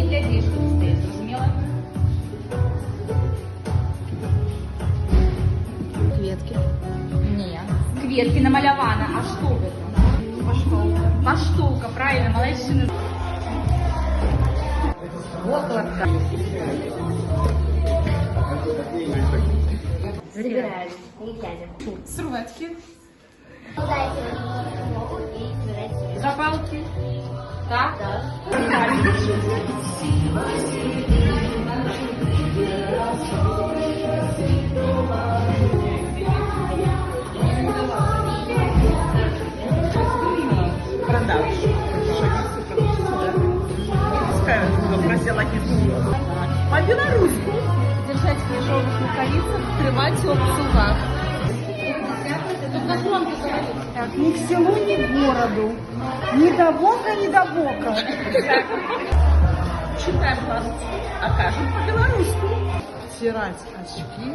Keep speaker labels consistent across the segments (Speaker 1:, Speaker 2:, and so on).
Speaker 1: не глядиш, що ти стоїш, зрозуміла?
Speaker 2: Кветки.
Speaker 1: Ні. Кветки намалявана, а що це?
Speaker 2: Паштовка.
Speaker 1: Паштовка, правильно, малайщина. Окладка.
Speaker 3: Выбираем, не глядя.
Speaker 2: Серветки.
Speaker 3: Дайте голову и выбирайте.
Speaker 1: Запалки. Так?
Speaker 3: Да.
Speaker 2: Продаж. Пускай просила по-белорусски. Держать в ежовых рукавицах, открывать в сулках. Так, ни к селу, ни к городу. Ни до бока, ни до бока. Читаем вас, окажем по-белорусски. Стирать очки.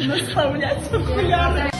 Speaker 2: Наставлять окуляры.